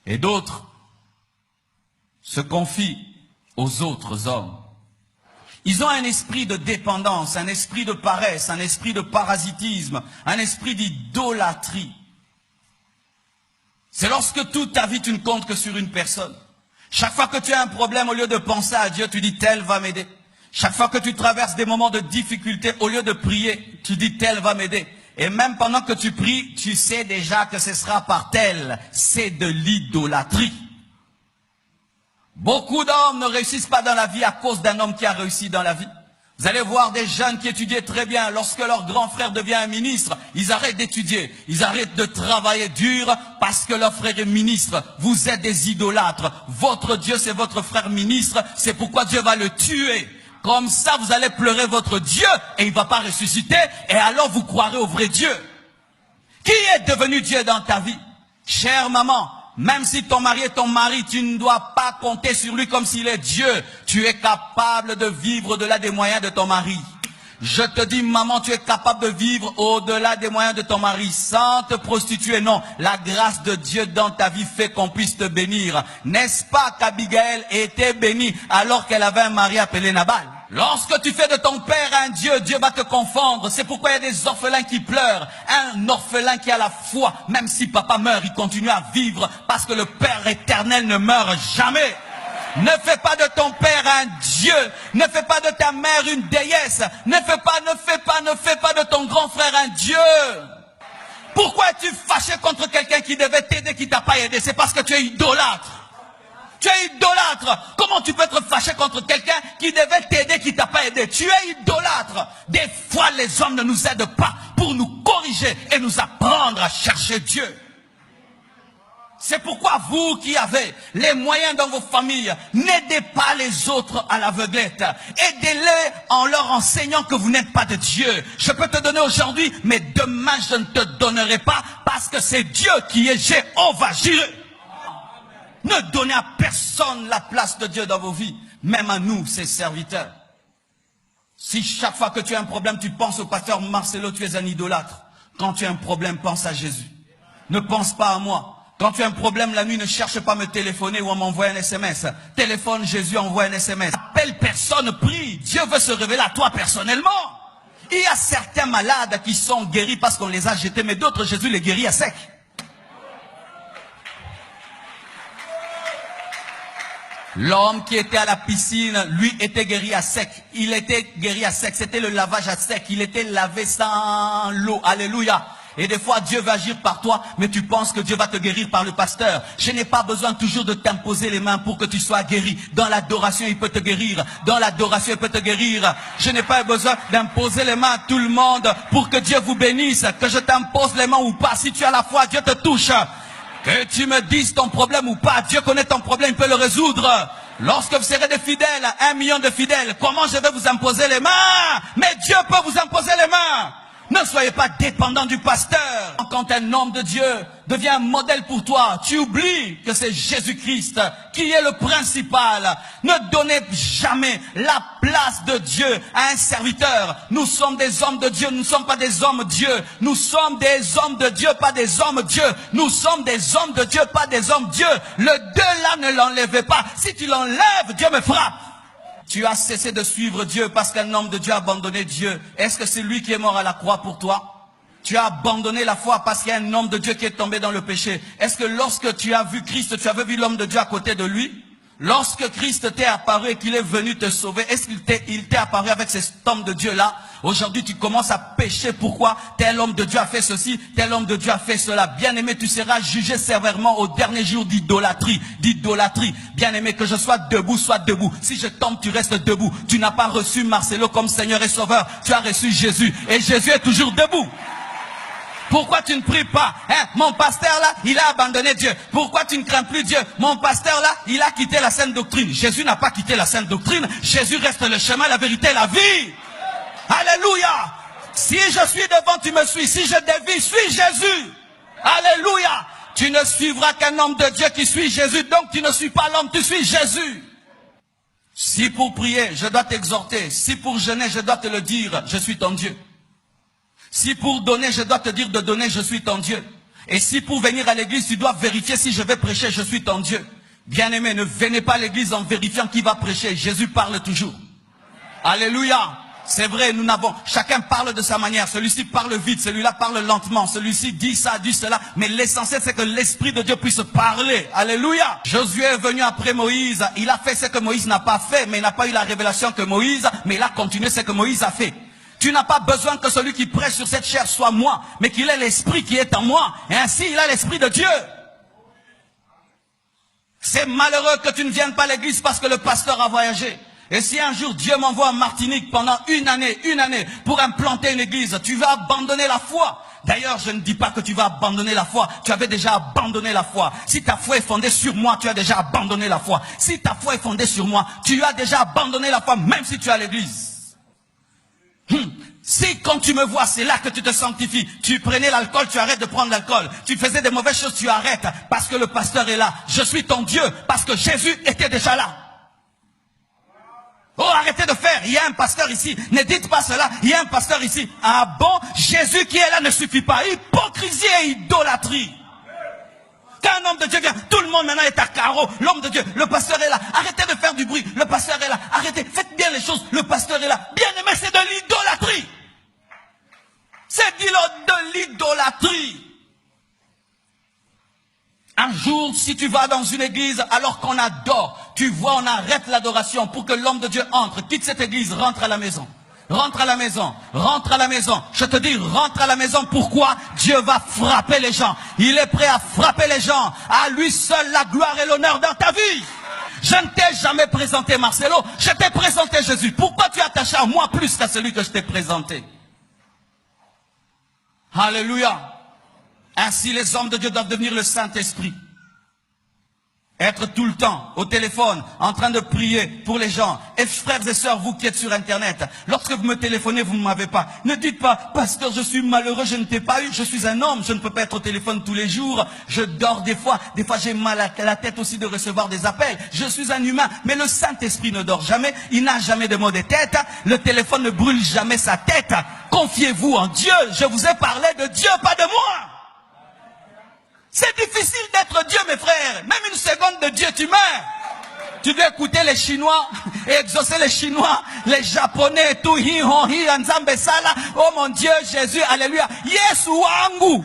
Et d'autres se confient aux autres hommes. Ils ont un esprit de dépendance, un esprit de paresse, un esprit de parasitisme, un esprit d'idolâtrie. C'est lorsque toute ta vie tu ne comptes que sur une personne. Chaque fois que tu as un problème, au lieu de penser à Dieu, tu dis tel va m'aider. Chaque fois que tu traverses des moments de difficulté, au lieu de prier, tu dis tel va m'aider. Et même pendant que tu pries, tu sais déjà que ce sera par tel. C'est de l'idolâtrie. Beaucoup d'hommes ne réussissent pas dans la vie à cause d'un homme qui a réussi dans la vie. Vous allez voir des jeunes qui étudiaient très bien. Lorsque leur grand frère devient un ministre, ils arrêtent d'étudier. Ils arrêtent de travailler dur parce que leur frère est ministre. Vous êtes des idolâtres. Votre Dieu, c'est votre frère ministre. C'est pourquoi Dieu va le tuer. Comme ça, vous allez pleurer votre Dieu et il ne va pas ressusciter. Et alors, vous croirez au vrai Dieu. Qui est devenu Dieu dans ta vie? Chère maman, même si ton mari est ton mari, tu ne dois pas compter sur lui comme s'il est Dieu. Tu es capable de vivre au-delà des moyens de ton mari. Je te dis, maman, tu es capable de vivre au-delà des moyens de ton mari sans te prostituer. Non, la grâce de Dieu dans ta vie fait qu'on puisse te bénir. N'est-ce pas qu'Abigaël était bénie alors qu'elle avait un mari appelé Nabal? Lorsque tu fais de ton père un Dieu, Dieu va te confondre. C'est pourquoi il y a des orphelins qui pleurent. Un orphelin qui a la foi, même si papa meurt, il continue à vivre parce que le Père éternel ne meurt jamais. Ne fais pas de ton père un Dieu. Ne fais pas de ta mère une déesse. Ne fais pas de ton grand frère un Dieu. Pourquoi es-tu fâché contre quelqu'un qui devait t'aider, qui t'a pas aidé? C'est parce que tu es idolâtre. Tu es idolâtre. Comment tu peux être fâché contre quelqu'un qui devait t'aider, qui t'a pas aidé? Tu es idolâtre. Des fois, les hommes ne nous aident pas pour nous corriger et nous apprendre à chercher Dieu. C'est pourquoi vous qui avez les moyens dans vos familles, n'aidez pas les autres à l'aveuglette. Aidez-les en leur enseignant que vous n'êtes pas de Dieu. Je peux te donner aujourd'hui, mais demain je ne te donnerai pas parce que c'est Dieu qui est Jéhovah Jireh. Ne donnez à personne la place de Dieu dans vos vies, même à nous, ses serviteurs. Si chaque fois que tu as un problème, tu penses au pasteur Marcelo, tu es un idolâtre. Quand tu as un problème, pense à Jésus. Ne pense pas à moi. Quand tu as un problème la nuit, ne cherche pas à me téléphoner ou à m'envoyer un SMS. Téléphone Jésus, envoie un SMS. Appelle personne, prie. Dieu veut se révéler à toi personnellement. Il y a certains malades qui sont guéris parce qu'on les a jetés, mais d'autres, Jésus les guérit à sec. L'homme qui était à la piscine, lui, était guéri à sec. Il était guéri à sec. C'était le lavage à sec. Il était lavé sans l'eau. Alléluia. Et des fois, Dieu va agir par toi, mais tu penses que Dieu va te guérir par le pasteur. Je n'ai pas besoin toujours de t'imposer les mains pour que tu sois guéri. Dans l'adoration, il peut te guérir. Dans l'adoration, il peut te guérir. Je n'ai pas besoin d'imposer les mains à tout le monde pour que Dieu vous bénisse. Que je t'impose les mains ou pas. Si tu as la foi, Dieu te touche. Que tu me dises ton problème ou pas, Dieu connaît ton problème, il peut le résoudre. Lorsque vous serez des fidèles, 1 million de fidèles, comment je vais vous imposer les mains? Mais Dieu peut vous imposer les mains. Ne soyez pas dépendant du pasteur. Quand un homme de Dieu devient un modèle pour toi, tu oublies que c'est Jésus-Christ qui est le principal. Ne donnez jamais la place de Dieu à un serviteur. Nous sommes des hommes de Dieu, nous ne sommes pas des hommes Dieu. Nous sommes des hommes de Dieu, pas des hommes Dieu. Nous sommes des hommes de Dieu, pas des hommes Dieu. Le deux là, ne l'enlevez pas. Si tu l'enlèves, Dieu me frappe. Tu as cessé de suivre Dieu parce qu'un homme de Dieu a abandonné Dieu. Est-ce que c'est lui qui est mort à la croix pour toi? Tu as abandonné la foi parce qu'il y a un homme de Dieu qui est tombé dans le péché. Est-ce que lorsque tu as vu Christ, tu avais vu l'homme de Dieu à côté de lui? Lorsque Christ t'est apparu et qu'il est venu te sauver, est-ce qu'il t'est apparu avec cet homme de Dieu-là? Aujourd'hui, tu commences à pécher. Pourquoi? Tel homme de Dieu a fait ceci, tel homme de Dieu a fait cela. Bien-aimé, tu seras jugé sévèrement au dernier jour d'idolâtrie. D'idolâtrie. Bien-aimé, que je sois debout, sois debout. Si je tombe, tu restes debout. Tu n'as pas reçu Marcelo comme Seigneur et Sauveur. Tu as reçu Jésus. Et Jésus est toujours debout. Pourquoi tu ne pries pas? Mon pasteur là, il a abandonné Dieu. Pourquoi tu ne crains plus Dieu? Mon pasteur là, il a quitté la sainte doctrine. Jésus n'a pas quitté la sainte doctrine. Jésus reste le chemin, la vérité et la vie. Alléluia. Si je suis devant, tu me suis. Si je dévie, suis Jésus. Alléluia. Tu ne suivras qu'un homme de Dieu qui suit Jésus. Donc tu ne suis pas l'homme, tu suis Jésus. Si pour prier, je dois t'exhorter. Si pour jeûner, je dois te le dire, je suis ton Dieu. Si pour donner, je dois te dire de donner, je suis ton Dieu. Et si pour venir à l'église, tu dois vérifier si je vais prêcher, je suis ton Dieu. Bien-aimé, ne venez pas à l'église en vérifiant qui va prêcher. Jésus parle toujours. Alléluia. C'est vrai, chacun parle de sa manière. Celui-ci parle vite, celui-là parle lentement. Celui-ci dit ça, dit cela. Mais l'essentiel, c'est que l'Esprit de Dieu puisse parler. Alléluia. Josué est venu après Moïse. Il a fait ce que Moïse n'a pas fait, mais il n'a pas eu la révélation que Moïse, mais il a continué ce que Moïse a fait. Tu n'as pas besoin que celui qui prêche sur cette chair soit moi, mais qu'il ait l'Esprit qui est en moi. Et ainsi, il a l'Esprit de Dieu. C'est malheureux que tu ne viennes pas à l'église parce que le pasteur a voyagé. Et si un jour Dieu m'envoie en Martinique pendant une année, pour implanter une église, tu vas abandonner la foi. D'ailleurs, je ne dis pas que tu vas abandonner la foi. Tu avais déjà abandonné la foi. Si ta foi est fondée sur moi, tu as déjà abandonné la foi. Si ta foi est fondée sur moi, tu as déjà abandonné la foi, même si tu es à l'église. Si quand tu me vois, c'est là que tu te sanctifies. Tu prenais l'alcool, tu arrêtes de prendre l'alcool. Tu faisais des mauvaises choses, tu arrêtes. Parce que le pasteur est là. Je suis ton Dieu. Parce que Jésus était déjà là. Oh, arrêtez de faire. Il y a un pasteur ici. Ne dites pas cela. Il y a un pasteur ici. Ah bon? Jésus qui est là ne suffit pas. Hypocrisie et idolâtrie. Quand un homme de Dieu vient, tout le monde maintenant est à carreau. L'homme de Dieu, le pasteur est là. Arrêtez de faire du bruit. Le pasteur est là. Arrêtez. Faites bien les choses. Le pasteur est là. Bien aimé, c'est de l'idolâtrie. C'est de l'idolâtrie. Un jour, si tu vas dans une église alors qu'on adore, tu vois, on arrête l'adoration pour que l'homme de Dieu entre. Quitte cette église, rentre à la maison. Rentre à la maison, rentre à la maison. Je te dis, rentre à la maison. Pourquoi? Dieu va frapper les gens. Il est prêt à frapper les gens. À lui seul la gloire et l'honneur dans ta vie. Je ne t'ai jamais présenté Marcelo, je t'ai présenté Jésus. Pourquoi tu es attaché à moi plus qu'à celui que je t'ai présenté? Alléluia. Ainsi les hommes de Dieu doivent devenir le Saint-Esprit. Être tout le temps au téléphone, en train de prier pour les gens. Et frères et sœurs, vous qui êtes sur Internet, lorsque vous me téléphonez, vous ne m'avez pas. Ne dites pas, pasteur, je suis malheureux, je ne t'ai pas eu. Je suis un homme, je ne peux pas être au téléphone tous les jours. Je dors des fois j'ai mal à la tête aussi de recevoir des appels. Je suis un humain, mais le Saint-Esprit ne dort jamais. Il n'a jamais de maux de tête. Le téléphone ne brûle jamais sa tête. Confiez-vous en Dieu. Je vous ai parlé de Dieu, pas de moi. C'est difficile d'être Dieu, mes frères. Même une seconde de Dieu, tu meurs. Tu dois écouter les Chinois et exaucer les Chinois, les Japonais, tout hi, hon, hi, anzambe sala. Oh mon Dieu, Jésus, alléluia. Yesu wangu.